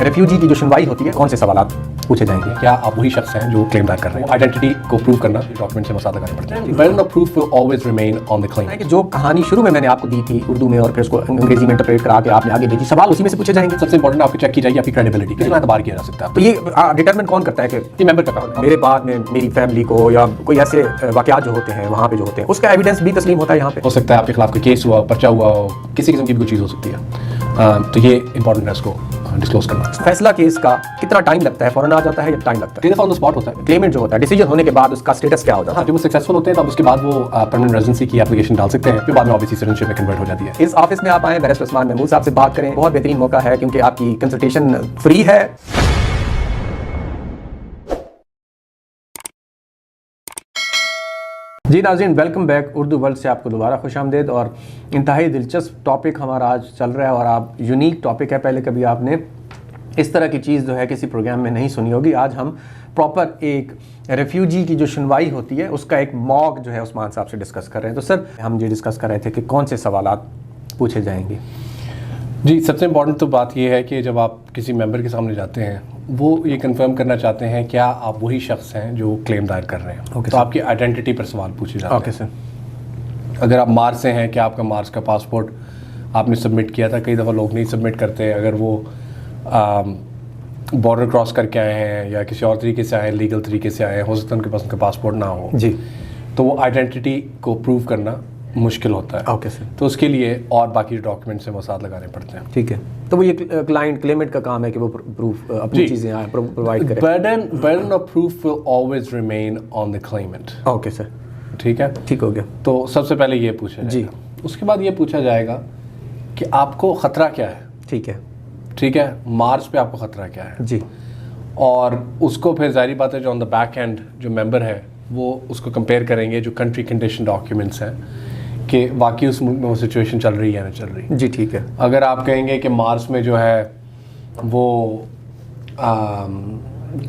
Refugee की जो सुनवाई होती है कौन से सवाल पूछे जाएंगे? क्या आप वही शख्स हैं जो क्लेम दायर कर रहे हैं? आइडेंटिटी को प्रूव करना डॉक्यूमेंट से मसाला लगाने पड़ते हैं। Burden of proof will always remain on the claim. कि जो कहानी शुरू में मैंने आपको दी थी उर्दू में और फिर उसको अंग्रेजी में इंटरप्रेट करा के आपने आगे भेजी, सवाल उसी में से पूछे जाएंगे। सबसे इंपॉर्टेंट आपकी चेक की जाएगी आपकी क्रेडिबिलिटी, कितना एतबार किया जा सकता है। तो ये डिटरमिन कौन करता है कि ये मेंबर का काम है। मेरे बाद में मेरी फैमिली को या कोई ऐसे वाकयात जो होते हैं वहाँ पे जो होते हैं उसका एविडेंस भी तस्लीम होता है यहाँ पे? हो सकता है आपके खिलाफ कोई केस हुआ, पर्चा हुआ हो, किसी किस्म की भी कोई चीज़ हो सकती है। तो ये इंपॉर्टेंट है इसको डिस्क्लोज करना। फैसला केस का कितना टाइम लगता है? फौरन आ जाता है या टाइम लगता है? कई दफ़ा ऑन द स्पॉट होता है। क्लेमेंट जो होता है डिसीजन होने के बाद उसका स्टेटस क्या होता है? हाँ, जब वो सक्सेसफुल होते हैं तब उसके बाद वो परमानेंट रेजिडेंसी की एप्लीकेशन डाल सकते हैं, फिर बाद में ऑब्वियसली सिटीजनशिप में कन्वर्ट हो जाती है। इस ऑफिस में आप आए, बैरिस्टर उस्मान महमूद साहब से बात करें, बहुत बेहतरीन मौका है क्योंकि आपकी कंसल्टेशन फ्री है। जी नाज़रीन, वेलकम बैक उर्दू वर्ल्ड से आपको दोबारा खुशामदीद। और इंतहाई दिलचस्प टॉपिक हमारा आज चल रहा है और आप यूनिक टॉपिक है, पहले कभी आपने इस तरह की चीज़ जो है किसी प्रोग्राम में नहीं सुनी होगी। आज हम प्रॉपर एक रेफ्यूजी की जो सुनवाई होती है उसका एक मॉक जो है उस्मान साहब से डिस्कस कर रहे हैं। तो सर हम ये डिस्कस कर रहे थे कि कौन से सवालात पूछे जाएंगे। जी, सबसे इम्पॉर्टेंट तो बात यह है कि जब आप किसी मेंबर के सामने जाते हैं वो ये कंफर्म करना चाहते हैं क्या आप वही शख्स हैं जो क्लेम दायर कर रहे हैं। तो आपकी आइडेंटिटी पर सवाल पूछे जाते हैं। Okay sir. अगर आप मार्स से हैं, क्या आपका मार्स का पासपोर्ट आपने सबमिट किया था? कई दफ़ा लोग नहीं सबमिट करते। अगर वो बॉर्डर क्रॉस करके आए हैं या किसी और तरीके से आए हैं, लीगल तरीके से आए हैं, हो सकता है उनके पास उनका पासपोर्ट ना हो जी, तो वो आइडेंटिटी को प्रूव करना मुश्किल होता है। Okay sir. तो उसके लिए और बाकी डॉक्यूमेंट से मसाद लगाने पड़ते हैं। ठीक है, तो वो ये क्लाइंट क्लेमेंट का काम है कि वो प्रूफ अपनी चीज़ें प्रोवाइड करे। Burden of proof will always remain on the Clement. Okay sir, ठीक है, ठीक हो गया। तो सबसे पहले ये पूछा जी। जाएगा। उसके बाद ये पूछा जाएगा कि आपको ख़तरा क्या है। ठीक है, ठीक है, मार्च पे आपको ख़तरा क्या है जी। और उसको फिर जारी बात है जो ऑन द बैक एंड जो मेंबर है वो उसको कंपेयर करेंगे जो कंट्री कंडीशन डॉक्यूमेंट्स हैं कि वाकई उस मुल्क में वो सिचुएशन चल रही है या नहीं चल रही। जी ठीक है। अगर आप कहेंगे कि मार्च में जो है वो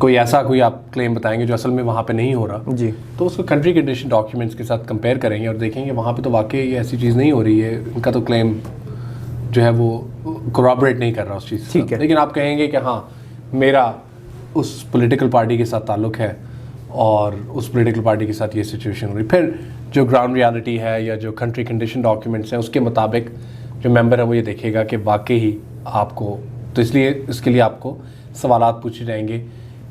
कोई आप क्लेम बताएंगे जो असल में वहाँ पे नहीं हो रहा जी, तो उसको कंट्री कंडीशन डॉक्यूमेंट्स के साथ कंपेयर करेंगे और देखेंगे वहाँ पे तो वाकई ऐसी चीज़ नहीं हो रही है, इनका तो क्लेम जो है वो कोरॉबरेट नहीं कर रहा उस चीज़ से। ठीक है। लेकिन आप कहेंगे कि हाँ मेरा उस पॉलिटिकल पार्टी के साथ ताल्लुक़ है और उस पॉलिटिकल पार्टी के साथ ये सिचुएशन हो रही, फिर जो ग्राउंड रियलिटी है या जो कंट्री कंडीशन डॉक्यूमेंट्स हैं उसके मुताबिक जो मेंबर है वो ये देखेगा कि वाकई ही आपको, तो इसलिए इसके लिए आपको सवालात पूछे जाएंगे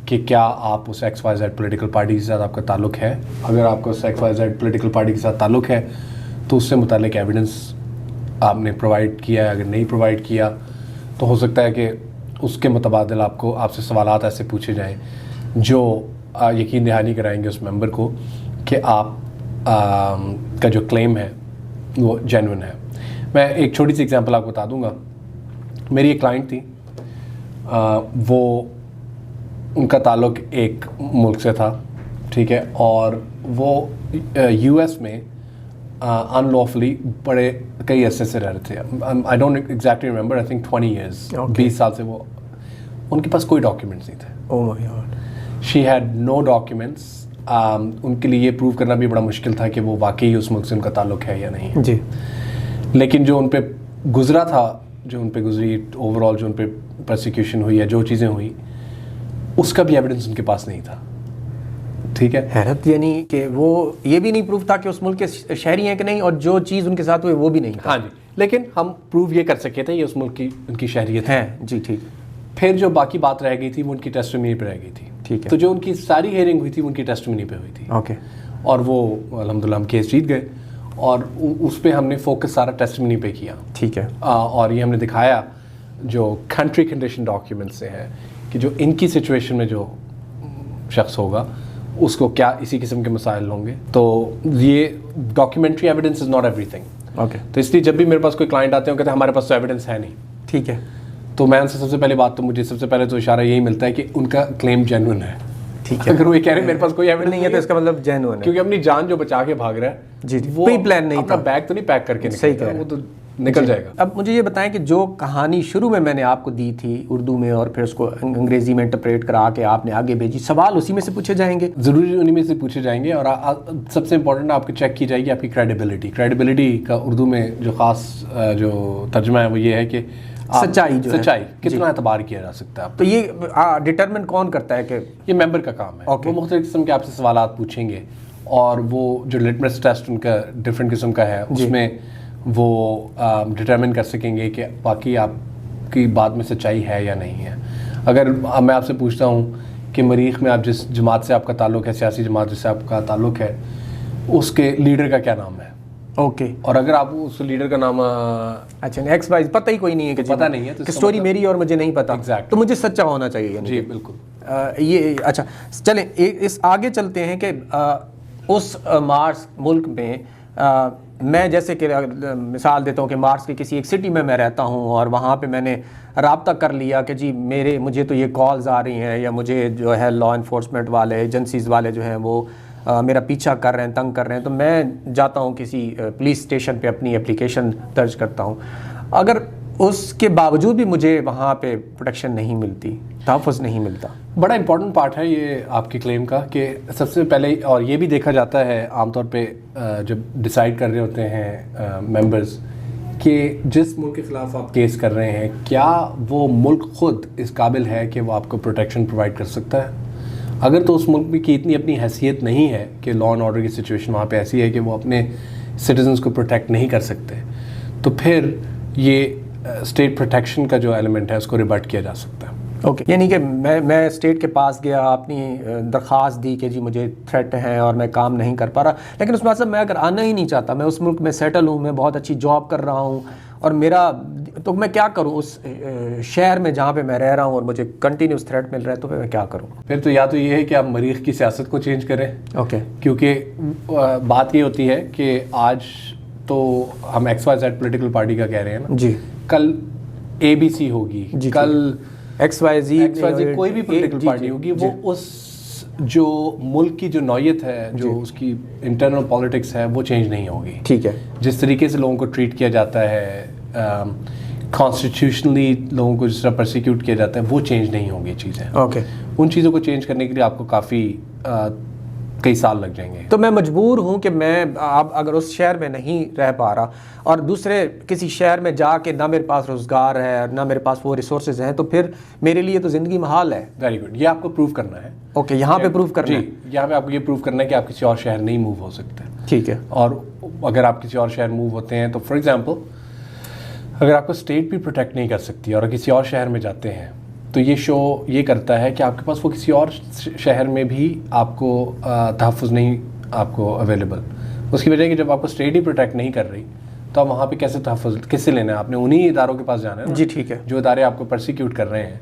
कि क्या आप उस XYZ पॉलिटिकल पार्टी के साथ आपका ताल्लुक़ है। अगर आपको उस XYZ पॉलिटिकल पार्टी के साथ ताल्लुक़ है तो उससे मुतालिक एविडेंस आपने प्रोवाइड किया है। अगर नहीं प्रोवाइड किया तो हो सकता है कि उसके मुतबादिल आपसे सवालात ऐसे पूछे जाएँ जो यकीन दहानी कराएंगे उस मेंबर को कि आप का जो क्लेम है वो जेन्युइन है। मैं एक छोटी सी एग्जांपल आपको बता दूंगा। मेरी एक क्लाइंट थी, वो उनका ताल्लुक़ एक मुल्क से था, ठीक है, और वो US में अनलॉफुली बड़े कई अरसे से रह रहे थे। I don't exactly remember, I think 20 years, 20 साल से वो, उनके पास कोई डॉक्यूमेंट्स नहीं थे। Oh my god. She had no documents. उनके लिए ये प्रूव करना भी बड़ा मुश्किल था कि वो वाकई उस मुल्क से उनका ताल्लुक़ है या नहीं जी। लेकिन जो उन पे गुजरा था, जो उन पे गुजरी ओवरऑल जो उन पे परसिक्यूशन हुई या जो चीज़ें हुई उसका भी एविडेंस उनके पास नहीं था। ठीक है, हैरत, यानी कि वो ये भी नहीं प्रूफ था कि उस मुल्क के शहरी हैं कि नहीं, और जो चीज़ उनके साथ हुई वो भी नहीं था। हाँ जी, लेकिन हम प्रूव ये कर सके थे ये उस मुल्क की उनकी शहरियत है। जी ठीक। फिर जो बाकी बात रह गई थी वो उनकी टेस्टिमनी पे रह गई थी। ठीक है। तो जो उनकी सारी हियरिंग हुई थी वो उनकी टेस्टिमनी पे हुई थी। ओके। और वो अल्हम्दुलिल्लाह हम केस जीत गए और उस पर हमने फोकस सारा टेस्टिमनी पे किया। ठीक है। और ये हमने दिखाया जो कंट्री कंडीशन डॉक्यूमेंट से है कि जो इनकी सिचुएशन में जो शख्स होगा उसको क्या इसी किस्म के मसाइल होंगे। तो ये documentary evidence is not everything. Okay. तो इसलिए जब भी मेरे पास कोई क्लाइंट आते हैं कहते हैं हमारे पास तो एविडेंस है नहीं। ठीक है। तो मैं उनसे सबसे पहले बात, तो मुझे सबसे पहले तो इशारा यही मिलता है कि उनका क्लेम जेन्युइन है। ठीक है। अगर वो ये कह रहे हैं मेरे पास कोई एविडेंस नहीं है तो इसका मतलब जेन्युइन है, क्योंकि अपनी जान जो बचा के भाग रहा है जी जी, वो प्री प्लान नहीं अपना था। बैग तो नहीं पैक करके सही निकलेगा, कह रहे वो तो निकल जाएगा। अब मुझे ये बताएं कि जो कहानी शुरू में मैंने आपको दी थी उर्दू में और फिर उसको अंग्रेजी में इंटरप्रेट करा के आपने आगे भेजी, सवाल उसी में से पूछे जाएंगे? ज़रूरी उन्हीं में से पूछे जाएंगे और सबसे इंपॉर्टेंट आपको चेक की जाएगी आपकी क्रेडिबिलिटी का उर्दू में जो ख़ास जो तर्जमा है वो ये है कि सच्चाई जो है, सच्चाई कितना एतबार किया जा सकता है। तो ये डिटरमिन कौन करता है कि ये मेंबर का काम है। वो मुख्तलिफ किस्म के आपसे सवालात पूछेंगे और वो जो लिटमस टेस्ट उनका डिफरेंट किस्म का है उसमें वो डिटरमिन कर सकेंगे कि बाकी आपकी बात में सच्चाई है या नहीं है। अगर मैं आपसे पूछता हूँ कि मरीख में आप जिस जमात से आपका ताल्लुक़ है, सियासी जमात जिससे आपका ताल्लुक़ है, उसके लीडर का क्या नाम है, ओके, और अगर आप उस लीडर का नाम अच्छा एक्स वाई पता ही कोई नहीं है कि पता नहीं है तो स्टोरी मेरी और मुझे नहीं पता, Exactly. तो मुझे सच्चा होना चाहिए जी बिल्कुल। ये अच्छा चलें इस आगे चलते हैं कि उस मार्स मुल्क में मैं जैसे कि मिसाल देता हूँ कि मार्स की किसी एक सिटी में मैं रहता हूँ और वहाँ पे मैंने राब्ता कर लिया कि जी मुझे तो ये कॉल्स आ रही हैं या मुझे जो है लॉ इन्फोर्समेंट वाले एजेंसीज़ वाले जो हैं वो मेरा पीछा कर रहे हैं, तंग कर रहे हैं, तो मैं जाता हूँ किसी पुलिस स्टेशन पे अपनी एप्लीकेशन दर्ज करता हूँ। अगर उसके बावजूद भी मुझे वहाँ पे प्रोटेक्शन नहीं मिलती, तहफ़्फ़ुज़ नहीं मिलता। बड़ा इंपॉर्टेंट पार्ट है ये आपके क्लेम का कि सबसे पहले, और ये भी देखा जाता है आमतौर पे जब डिसाइड कर रहे होते हैं मेंबर्स कि जिस मुल्क के ख़िलाफ़ आप केस कर रहे हैं क्या वो मुल्क ख़ुद इस काबिल है कि वो आपको प्रोटेक्शन प्रोवाइड कर सकता है। अगर तो उस मुल्क की इतनी अपनी हैसियत नहीं है कि लॉ एंड ऑर्डर की सिचुएशन वहाँ पे ऐसी है कि वो अपने सिटीजन्स को प्रोटेक्ट नहीं कर सकते, तो फिर ये स्टेट प्रोटेक्शन का जो एलिमेंट है उसको रिबट किया जा सकता है। ओके, यानी कि मैं स्टेट के पास गया, अपनी दरख्वास्त दी कि जी मुझे थ्रेट है और मैं काम नहीं कर पा रहा, लेकिन उसमें सब मैं अगर आना ही नहीं चाहता, मैं उस मुल्क में सेटल हूँ, मैं बहुत अच्छी जॉब कर रहा हूँ और मेरा, तो मैं क्या करूँ उस शहर में जहाँ पे मैं रह रहा हूँ और मुझे कंटिन्यूस थ्रेट मिल रहा है, तो फिर मैं क्या करूँ। फिर तो या तो ये है कि आप मरीख की सियासत को चेंज करें। ओके, क्योंकि बात ये होती है कि आज तो हम XYZ पॉलिटिकल पार्टी का कह रहे हैं ना जी, कल ABC होगी, कल XYZ कोई भी पॉलिटिकल पार्टी होगी, वो उस जो मुल्क की जो नौयत है, जो उसकी इंटरनल पॉलिटिक्स है, वो चेंज नहीं होगी। ठीक है, जिस तरीके से लोगों को ट्रीट किया जाता है, कॉन्स्टिट्यूशनली लोगों को जिस तरह परसिक्यूट किया जाता है, वो चेंज नहीं होंगी चीज़ें। ओके, उन चीज़ों को चेंज करने के लिए आपको काफ़ी कई साल लग जाएंगे। तो मैं मजबूर हूँ कि मैं अब अगर उस शहर में नहीं रह पा रहा और दूसरे किसी शहर में जाके ना मेरे पास रोज़गार है, ना मेरे पास वो रिसोर्सेज हैं, तो फिर मेरे लिए तो ज़िंदगी महाल है। वेरी गुड, ये आपको प्रूव करना है। ओके, यहाँ पे प्रूव करना है। यहाँ पे आपको ये प्रूव करना है कि आप किसी और शहर नहीं मूव हो सकते। ठीक है, और अगर आप किसी और शहर मूव होते हैं तो फॉर एग्जांपल अगर आपको स्टेट भी प्रोटेक्ट नहीं कर सकती और किसी और शहर में जाते हैं, तो ये शो ये करता है कि आपके पास वो किसी और शहर में भी आपको तहफ़्फ़ुज़ नहीं आपको अवेलेबल। उसकी वजह है कि जब आपको स्टेट ही प्रोटेक्ट नहीं कर रही तो आप वहाँ पे कैसे तहफ़्फ़ुज़ किससे लेना है? आपने उन्हीं इदारों के पास जाना है ना। जी ठीक है, जो इदारे आपको परसिक्यूट कर रहे हैं,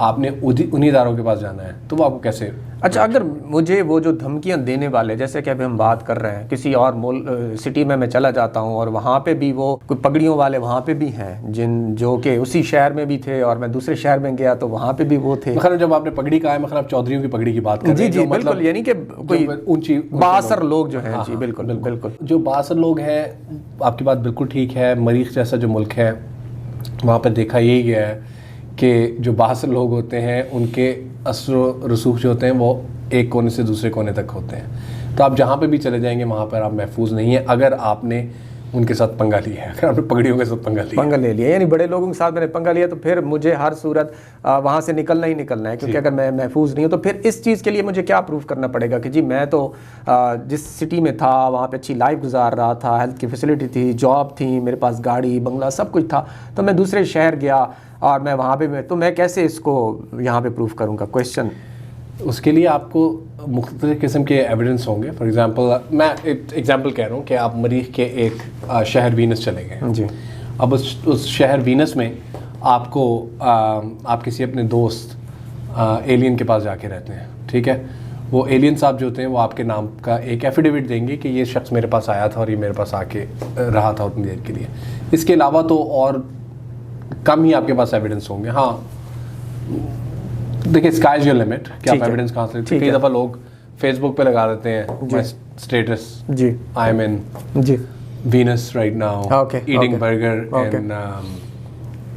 आपने उन्हीं इदारों के पास जाना है, तो वो आपको कैसे। अच्छा, अगर मुझे वो जो धमकियां देने वाले, जैसे कि अभी हम बात कर रहे हैं, किसी और सिटी में मैं चला जाता हूं और वहाँ पे भी वो कोई पगड़ियों वाले वहाँ पे भी हैं जो कि उसी शहर में भी थे और मैं दूसरे शहर में गया तो वहाँ पे भी वो थे। मतलब जब आपने पगड़ी कहा है, मतलब चौधरियों की पगड़ी की बात कर रहे हैं। जी बिल्कुल, यानी कि कोई ऊंची बासर लोग जो हैं। जी बिल्कुल बिल्कुल, जो बासर लोग हैं, आपकी बात बिल्कुल ठीक है। मरीख जैसा जो मुल्क है वहाँ पर देखा यही गया है कि जो बाहर लोग होते हैं उनके असर रसूख जो होते हैं वो एक कोने से दूसरे कोने तक होते हैं। तो आप जहाँ पे भी चले जाएंगे वहाँ पर आप महफूज नहीं हैं अगर आपने उनके साथ पंगा लिया है, अगर आपने पगड़ियों के साथ पंगा ले लिया, यानी बड़े लोगों के साथ मैंने पंगा लिया, तो फिर मुझे हर सूरत वहाँ से निकलना ही निकलना है, क्योंकि अगर मैं महफूज नहीं हूँ तो फिर इस चीज़ के लिए मुझे क्या प्रूफ करना पड़ेगा कि जी मैं तो जिस सिटी में था वहाँ पे अच्छी लाइफ गुजार रहा था, हेल्थ की फैसिलिटी थी, जॉब थी, मेरे पास गाड़ी बंगला सब कुछ था, तो मैं दूसरे शहर गया और मैं वहाँ पे तो मैं कैसे इसको यहाँ पे प्रूफ करूँगा? क्वेश्चन उसके लिए आपको मुख्तलिफ़ किस्म के एविडेंस होंगे। फॉर एग्जांपल मैं एक एग्जांपल कह रहा हूँ कि आप मरीख के एक शहर वीनस चले गए जी। अब उस शहर वीनस में आपको आप किसी अपने दोस्त एलियन के पास जाके रहते हैं, ठीक है। वो एलियन साहब जो होते हैं वो आपके नाम का एक एफिडेविट देंगे कि ये शख्स मेरे पास आया था और ये मेरे पास आके रहा था उतनी देर के लिए। इसके अलावा तो और कम ही आपके पास एविडेंस होंगे। हाँ देखिए, स्काई इज योर लिमिट कि आप एविडेंस कहाँ से। कई दफ़ा लोग फेसबुक पे लगा देते हैं स्टेटस, जी I am in Venus right now eating burger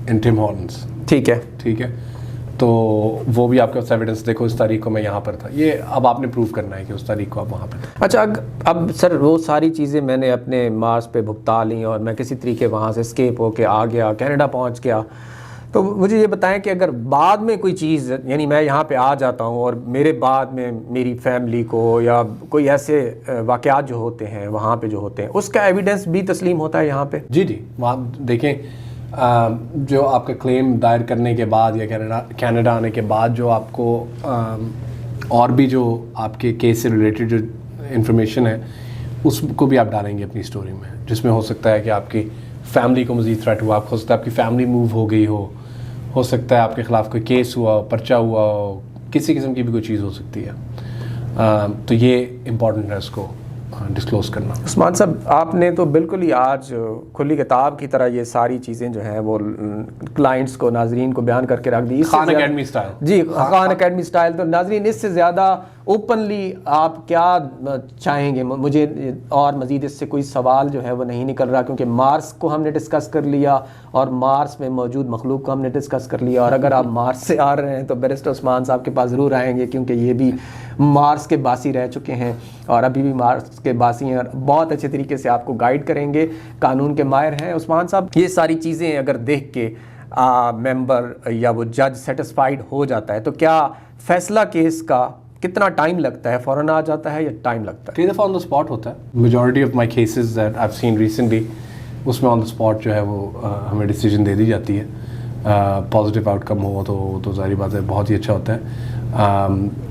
in Tim Hortons, ठीक है। تو وہ بھی آپ کے پاس ایویڈنس، دیکھو اس تاریخ کو میں یہاں پر تھا. یہ اب آپ نے پروف کرنا ہے کہ اس تاریخ کو آپ وہاں پہ تھے. اچھا اب سر وہ ساری چیزیں میں نے اپنے مارس پہ بھگتا لیں اور میں کسی طریقے وہاں سے اسکیپ ہو کے آ گیا، کینیڈا پہنچ گیا. تو مجھے یہ بتائیں کہ اگر بعد میں کوئی چیز، یعنی میں یہاں پہ آ جاتا ہوں اور میرے بعد میں میری فیملی کو یا کوئی ایسے واقعات جو ہوتے ہیں وہاں پہ جو ہوتے ہیں، اس کا ایویڈنس بھی تسلیم ہوتا ہے یہاں پہ؟ جی وہاں دیکھیں جو آپ کا کلیم دائر کرنے کے بعد یا کینیڈا آنے کے بعد جو آپ کو اور بھی جو آپ کے کیس سے ریلیٹڈ جو انفارمیشن ہے اس کو بھی آپ ڈالیں گے اپنی اسٹوری میں، جس میں ہو سکتا ہے کہ آپ کی فیملی کو مزید تھریٹ ہوا، ہو سکتا ہے آپ کی فیملی موو ہو گئی ہو سکتا ہے آپ کے خلاف کوئی کیس ہوا ہو، پرچہ ہوا ہو، کسی قسم کی بھی کوئی چیز ہو سکتی ہے. تو یہ امپورٹنٹ ہے اس کو ڈسکلوز کرنا. عثمان صاحب آپ نے تو بالکل ہی آج کھلی کتاب کی طرح یہ ساری چیزیں جو ہیں وہ کلائنٹس کو، ناظرین کو بیان کر کے رکھ دی. Khan Academy style. جی خان اکیڈمی سٹائل. تو ناظرین اس سے زیادہ اوپنلی آپ کیا چاہیں گے؟ مجھے اور مزید اس سے کوئی سوال جو ہے وہ نہیں نکل رہا، کیونکہ مارس کو ہم نے ڈسکس کر لیا اور مارس میں موجود مخلوق کو ہم نے ڈسکس کر لیا. اور اگر آپ مارس سے آ رہے ہیں تو بیرسٹر عثمان صاحب کے پاس ضرور آئیں گے، کیونکہ یہ بھی مارس کے باسی رہ چکے ہیں اور ابھی بھی مارس کے باسی ہیں، اور بہت اچھے طریقے سے آپ کو گائیڈ کریں گے، قانون کے ماہر ہیں. عثمان صاحب یہ ساری چیزیں اگر دیکھ کے ممبر یا وہ جج سیٹسفائیڈ ہو جاتا ہے تو کیا فیصلہ کیس کا کتنا ٹائم لگتا ہے؟ فوراً آ جاتا ہے یا ٹائم لگتا ہے؟ کئی دفعہ آن دا اسپاٹ ہوتا ہے. Majority of my cases that I have seen recently اس میں آن دا اسپاٹ جو ہے وہ ہمیں ڈیسیجن دے دی جاتی ہے. پازیٹیو آؤٹ کم ہو تو ظاہری بات ہے بہت ہی اچھا ہوتا ہے.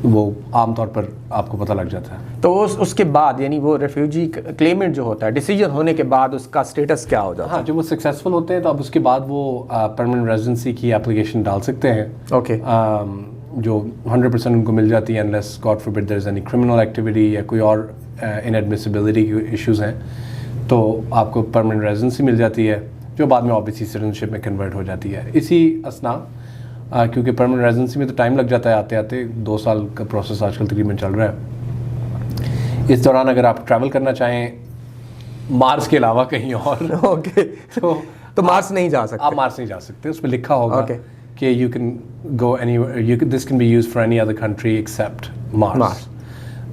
وہ عام طور پر آپ کو پتہ لگ جاتا ہے. تو اس کے بعد یعنی وہ ریفیوجی کلیمنٹ جو ہوتا ہے ڈیسیجن ہونے کے بعد اس کا سٹیٹس کیا ہو جاتا ہے؟ ہاں جب وہ سکسیزفل ہوتے ہیں تو اب اس کے بعد وہ پرماننٹ ریزیڈنسی کی اپلیکیشن ڈال سکتے ہیں. اوکے. جو 100% ان کو مل جاتی ہے unless God forbid there is any criminal activity یا کوئی اور انیڈمیسیبلٹی کے ایشوز ہیں، تو آپ کو پرماننٹ ریزیڈنسی مل جاتی ہے جو بعد میں اوبیسی سٹیزنشپ میں کنورٹ ہو جاتی ہے. اسی اسنا کیونکہ پرماننٹ ریزیڈنسی میں تو ٹائم لگ جاتا ہے، آتے آتے 2 سال کا پروسیس آج کل تقریباً چل رہا ہے. اس دوران اگر آپ ٹریول کرنا چاہیں مارس کے علاوہ کہیں اور اوکے تو مارس نہیں جا سکتے. آپ مارس نہیں جا سکتے. اس میں لکھا ہوگا کہ you can go anywhere, this can be used for any other country except Mars.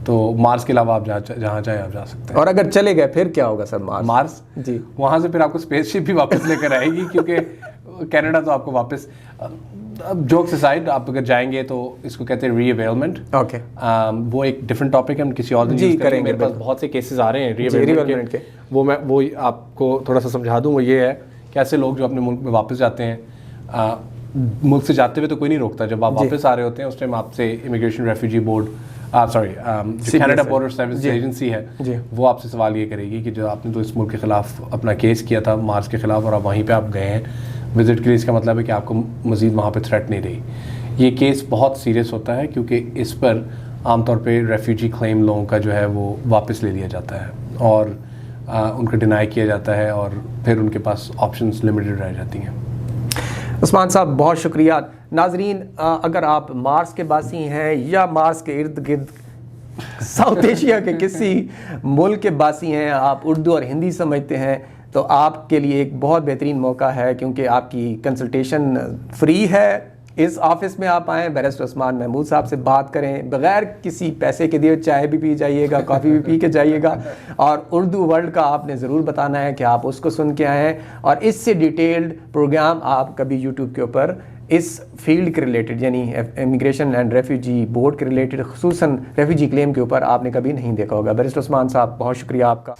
تو مارس کے علاوہ آپ جہاں چاہے آپ جا سکتے ہیں. اور اگر چلے گئے پھر کیا ہوگا سر؟ مارس جی وہاں سے پھر آپ کو اسپیس شپ بھی واپس لے کر آئے گی، کیونکہ کینیڈا تو آپ کو واپس، جوکس اسائڈ آپ اگر جائیں گے تو اس کو کہتے ہیں ری ایویلمنٹ. اوکے. وہ ایک ڈفرینٹ ٹاپک ہے، ہم کسی اور دن کریں گے. میرے پاس بہت سے کیسز آ رہے ہیں ری ایویلمنٹ کے، وہ آپ کو تھوڑا سا سمجھا دوں. وہ یہ ہے کہ ایسے لوگ جو اپنے ملک میں واپس جاتے ہیں، ملک سے جاتے ہوئے تو کوئی نہیں روکتا، جب آپ واپس آ رہے ہوتے ہیں اس ٹائم آپ سے immigration refugee board Canada border service agency ہے، وہ آپ سے سوال یہ کرے گی کہ جو آپ نے تو اس ملک کے خلاف اپنا کیس کیا تھا مارس کے خلاف اور اب وہیں پہ آپ گئے ہیں وزٹ کے لیے، اس کا مطلب ہے کہ آپ کو مزید وہاں پہ تھریٹ نہیں رہی. یہ کیس بہت سیریس ہوتا ہے کیونکہ اس پر عام طور پہ ریفیوجی کلیم لوگوں کا جو ہے وہ واپس لے لیا جاتا ہے اور ان کو ڈینائی کیا جاتا ہے اور پھر ان کے پاس آپشنز لمیٹڈ رہ جاتی ہیں. عثمان صاحب بہت شکریہ. ناظرین اگر آپ مارس کے باسی ہیں یا مارس کے ارد گرد ساؤتھ ایشیا کے کسی ملک کے باسی ہیں، آپ اردو اور ہندی سمجھتے ہیں، تو آپ کے لیے ایک بہت بہترین موقع ہے، کیونکہ آپ کی کنسلٹیشن فری ہے. اس آفس میں آپ آئیں، بیرسٹر عثمان محمود صاحب سے بات کریں بغیر کسی پیسے کے دیے. چائے بھی پی جائیے گا، کافی بھی پی کے جائیے گا، اور اردو ورلڈ کا آپ نے ضرور بتانا ہے کہ آپ اس کو سن کے آئے ہیں. اور اس سے ڈیٹیلڈ پروگرام آپ کبھی یوٹیوب کے اوپر اس فیلڈ کے ریلیٹڈ، یعنی امیگریشن اینڈ ریفیوجی بورڈ کے ریلیٹڈ، خصوصاً ریفیوجی کلیم کے اوپر آپ نے کبھی نہیں دیکھا ہوگا. بیرسٹر عثمان صاحب بہت شکریہ آپ کا.